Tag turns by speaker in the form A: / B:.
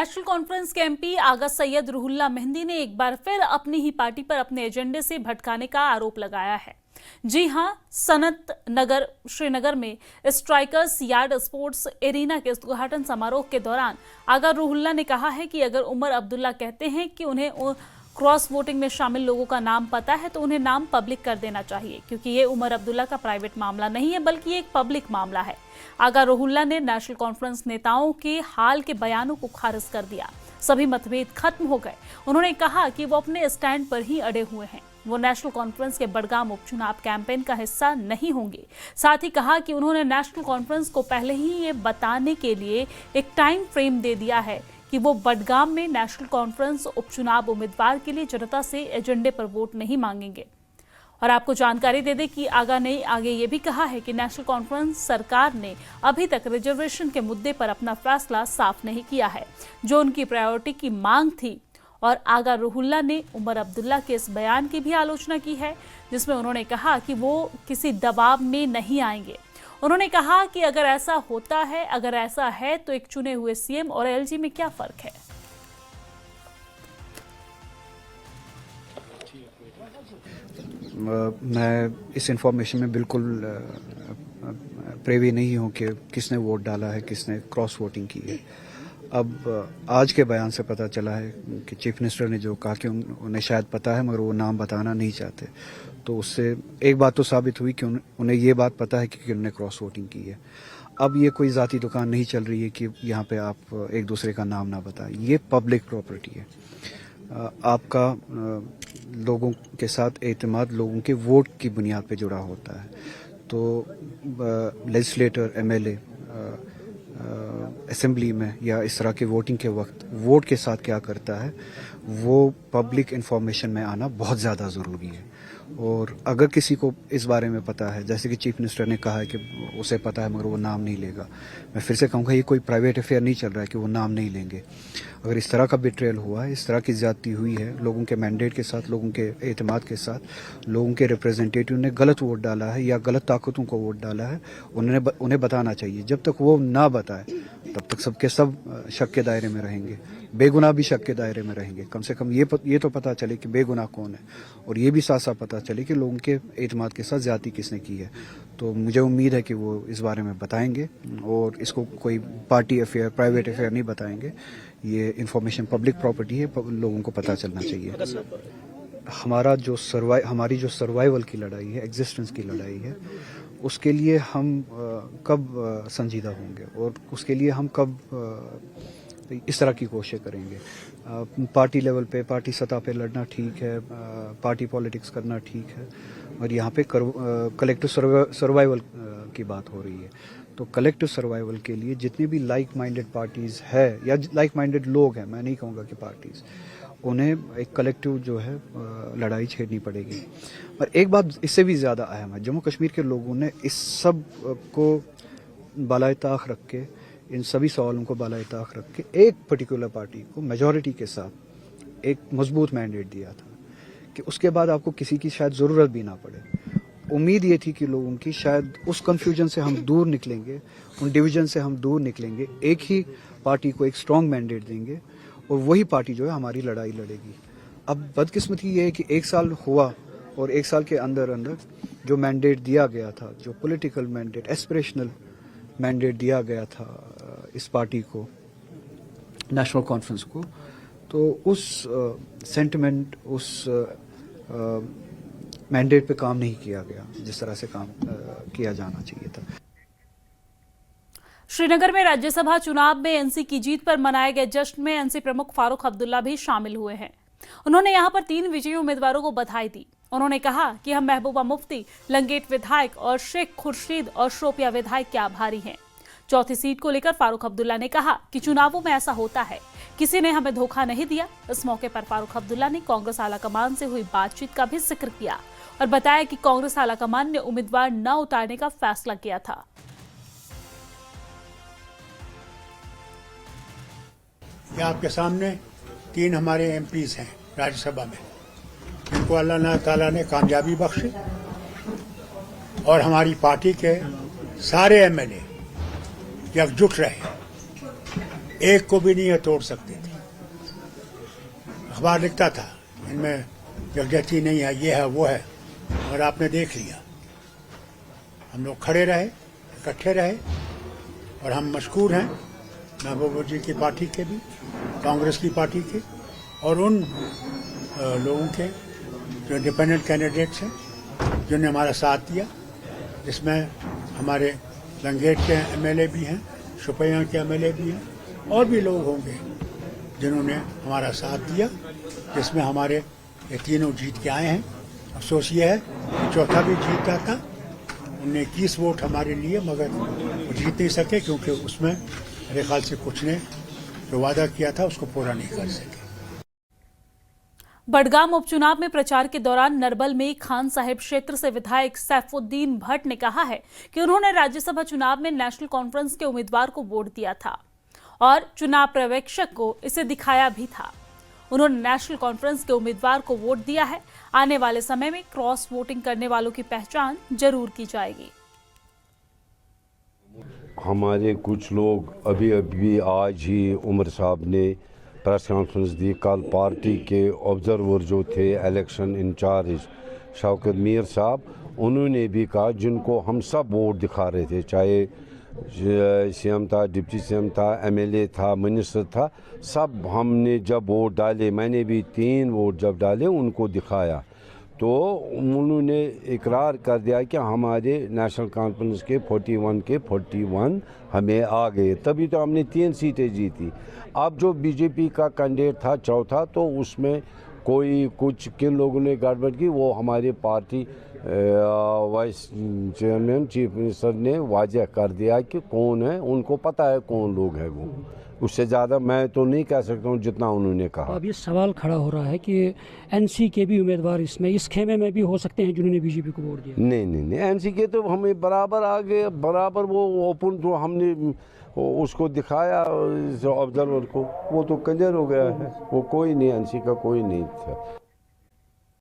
A: National conference के MP आगा Syed Ruhollah mehndi ने एक बार फिर अपनी ही पार्टी पर अपने एजेंडे से भटकाने का आरोप लगाया है। जी हां, सनत नगर श्रीनगर में स्ट्राइकर्स यार्ड स्पोर्ट्स एरिना के उद्घाटन समारोह के दौरान आगा रुहुल्ला ने कहा है कि अगर उमर अब्दुल्ला कहते हैं कि उन्हें क्रॉस वोटिंग में शामिल लोगों का नाम पता है तो उन्हें नाम पब्लिक कर देना चाहिए, क्योंकि ये उमर अब्दुल्ला का प्राइवेट मामला नहीं है बल्कि एक पब्लिक मामला है। आगा रुहुल्ला ने नेशनल कॉन्फ्रेंस नेताओं के हाल के बयानों को खारिज कर दिया। सभी मतभेद खत्म हो गए। उन्होंने कहा कि वो अपने स्टैंड पर ही अड़े हुए हैं। वो नेशनल कॉन्फ्रेंस के बडगाम उपचुनाव कैंपेन का हिस्सा नहीं होंगे। साथ ही कहा कि उन्होंने नेशनल कॉन्फ्रेंस को पहले ही ये बताने के लिए एक टाइम फ्रेम दे दिया है कि वो बडगाम में नेशनल कॉन्फ्रेंस उपचुनाव उम्मीदवार के लिए जनता से एजेंडे पर वोट नहीं मांगेंगे। और आपको जानकारी दे दें कि आगा ने आगे ये भी कहा है कि नेशनल कॉन्फ्रेंस सरकार ने अभी तक रिजर्वेशन के मुद्दे पर अपना फैसला साफ नहीं किया है, जो उनकी प्रायोरिटी की मांग थी। और आगा रुहुल्ला ने उमर अब्दुल्ला के इस बयान की भी आलोचना की है, जिसमें उन्होंने कहा कि वो किसी दबाव में नहीं आएंगे। उन्होंने कहा कि अगर ऐसा है तो एक चुने हुए सीएम और एलजी में क्या फर्क है।
B: मैं इस इंफॉर्मेशन में बिल्कुल प्रेवी नहीं हूं कि किसने वोट डाला है, किसने क्रॉस वोटिंग की है। अब आज के बयान से पता चला है कि चीफ मिनिस्टर ने जो कहा कि उन्हें शायद पता है मगर वो नाम बताना नहीं चाहते, तो उससे एक बात तो साबित हुई कि उन्हें ये बात पता है कि उन्होंने क्रॉस वोटिंग की है। अब ये कोई ज़ाती दुकान नहीं चल रही है कि यहाँ पे आप एक दूसरे का नाम ना बताएं। ये पब्लिक प्रॉपर्टी है। आपका लोगों के साथ एतमाद लोगों के वोट की बुनियाद पे जुड़ा होता है। तो लेजिस्लेटर, एमएलए असेंबली में या इस तरह के वोटिंग के वक्त वोट के साथ क्या करता है, वो पब्लिक इंफॉर्मेशन में आना बहुत ज़्यादा ज़रूरी है। और अगर किसी को इस बारे में पता है, जैसे कि चीफ मिनिस्टर ने कहा है कि उसे पता है मगर वो नाम नहीं लेगा, मैं फिर से कहूँगा ये कोई प्राइवेट अफेयर नहीं चल रहा है कि वो नाम नहीं लेंगे। अगर इस तरह का बिट्रेयल हुआ है, इस तरह की ज्यादती हुई है, लोगों के मैंडेट के साथ, लोगों के एतमाद के साथ, लोगों के रिप्रेजेंटेटिव ने गलत वोट डाला है या गलत ताकतों को वोट डाला है, उन्हें बताना चाहिए। जब तक वो ना बताए तब तक सबके सब शक के दायरे में रहेंगे, बेगुनाह भी शक के दायरे में रहेंगे। कम से कम ये तो पता चले कि बेगुनाह कौन है, और ये भी साथ साथ पता चले कि लोगों के एतमाद के साथ ज्यादती किसने की है। तो मुझे उम्मीद है कि वो इस बारे में बताएंगे और इसको कोई पार्टी अफेयर, प्राइवेट अफेयर नहीं बताएंगे। ये इंफॉर्मेशन पब्लिक प्रॉपर्टी है, लोगों को पता चलना चाहिए। हमारी जो सर्वाइवल की लड़ाई है, एग्जिस्टेंस की लड़ाई है, उसके लिए हम कब संजीदा होंगे और उसके लिए हम कब इस तरह की कोशिश करेंगे। पार्टी लेवल पे, पार्टी सतह पे लड़ना ठीक है, पार्टी पॉलिटिक्स करना ठीक है, और यहाँ पे कलेक्टिव सर्वाइवल की बात हो रही है। तो कलेक्टिव सर्वाइवल के लिए जितने भी लाइक माइंडेड पार्टीज है या लाइक माइंडेड लोग हैं, मैं नहीं कहूँगा कि पार्टीज, उन्हें एक कलेक्टिव जो है लड़ाई छेड़नी पड़ेगी। और एक बात इससे भी ज़्यादा अहम है, जम्मू कश्मीर के लोगों ने इस सब को बालाए ताख रख के, इन सभी सवालों को बालाए ताख रख के एक पर्टिकुलर पार्टी को मेजॉरिटी के साथ एक मजबूत मैंडेट दिया था कि उसके बाद आपको किसी की शायद ज़रूरत भी ना पड़े। उम्मीद ये थी कि लोगों की शायद उस कन्फ्यूजन से हम दूर निकलेंगे, उन डिवीजन से हम दूर निकलेंगे, एक ही पार्टी को एक स्ट्रॉन्ग मैंडेट देंगे और वही पार्टी जो है हमारी लड़ाई लड़ेगी। अब बदकिस्मती ये है कि एक साल हुआ और एक साल के अंदर अंदर जो मैंडेट दिया गया था, जो पॉलिटिकल मैंडेट, एस्पिरेशनल मैंडेट दिया गया था इस पार्टी को, नेशनल कॉन्फ्रेंस को, तो उस सेंटिमेंट, उस मैंडेट पे काम नहीं किया गया जिस तरह से काम किया जाना चाहिए था।
A: श्रीनगर में राज्यसभा चुनाव में एनसी की जीत पर मनाए गए जश्न में एनसी प्रमुख फारूक अब्दुल्ला भी शामिल हुए हैं। उन्होंने यहां पर 3 विजयी उम्मीदवारों को बधाई दी। उन्होंने कहा कि हम महबूबा मुफ्ती, लंगेट विधायक और शेख खुर्शीद और शोपिया विधायक के आभारी हैं। चौथी सीट को लेकर फारूक अब्दुल्ला ने कहा कि चुनावों में ऐसा होता है, किसी ने हमें धोखा नहीं दिया। इस मौके पर फारूक अब्दुल्ला ने कांग्रेस आलाकमान से हुई बातचीत का भी जिक्र किया और बताया कि कांग्रेस आलाकमान ने उम्मीदवार न उतारने का फैसला किया था।
C: आपके सामने 3 हमारे एमपीज हैं राज्यसभा में, इनको अल्लाह ताला ने कामयाबी बख्शी और हमारी पार्टी के सारे एमएलए एकजुट रहे एक को भी नहीं ये तोड़ सकते थे। अखबार लिखता था इनमें जगजती नहीं है, ये है वो है, मगर आपने देख लिया हम लोग खड़े रहे, इकट्ठे रहे, और हम मशकूर हैं महबूबा जी की पार्टी के भी, कांग्रेस की पार्टी के, और उन लोगों के जो इंडिपेंडेंट कैंडिडेट्स हैं जिन्होंने हमारा साथ दिया, जिसमें हमारे लंगेट के एमएलए भी हैं, शुपैया के एमएलए भी हैं, और भी लोग होंगे जिन्होंने हमारा साथ दिया, जिसमें हमारे ये तीनों जीत के आए हैं। अफसोस ये है कि चौथा भी जीता था, उनने 21 वोट हमारे लिए, मगर वो जीत नहीं सके क्योंकि उसमें मेरे ख्याल से कुछ ने जो वादा किया था उसको पूरा नहीं कर सके।
A: बडगाम उपचुनाव में प्रचार के दौरान नरबल में खान साहिब क्षेत्र से विधायक सैफुद्दीन भट्ट ने कहा है कि उन्होंने राज्यसभा चुनाव में नेशनल कॉन्फ्रेंस के उम्मीदवार को वोट दिया था और चुनाव पर्यवेक्षक को इसे दिखाया भी था। उन्होंने नेशनल कॉन्फ्रेंस के उम्मीदवार को वोट दिया है। आने वाले समय में क्रॉस वोटिंग करने वालों की पहचान जरूर की जाएगी।
D: हमारे कुछ लोग अभी आज ही उमर साहब ने प्रेस कॉन्फ्रेंस दी। कल पार्टी के ऑब्जर्वर जो थे इलेक्शन इंचार्ज शौकत मीर साहब, उन्होंने भी कहा जिनको हम सब वोट दिखा रहे थे, चाहे सीएम था, डिप्टी सीएम था, एमएलए था, मिनिस्टर था, सब हमने जब वोट डाले, मैंने भी 3 वोट जब डाले उनको दिखाया, तो उन्होंने इकरार कर दिया कि हमारे नेशनल कॉन्फ्रेंस के 41 के 41 हमें आ गए, तभी तो हमने 3 सीटें जीती। अब जो बीजेपी का कैंडिडेट था चौथा, तो उसमें कोई कुछ किन लोगों ने गड़बड़ की, वो हमारे party vice chairman chief minister ने वाजह कर दिया कि कौन है, उनको पता है कौन लोग हैं वो। उससे ज़्यादा मैं तो नहीं कह सकता हूँ जितना उन्होंने कहा।
E: अब ये सवाल खड़ा हो रहा है कि एनसी के भी उम्मीदवार इस खेमे में भी हो सकते हैं जिन्होंने बीजेपी को वोट दिया।
D: नहीं, एनसी के तो हमें बराबर आ गए, बराबर वो ओपन जो हमने उसको दिखाया ऑब्जर्वर को, वो तो कंजर हो गया है, वो कोई नहीं, एनसी का कोई नहीं था।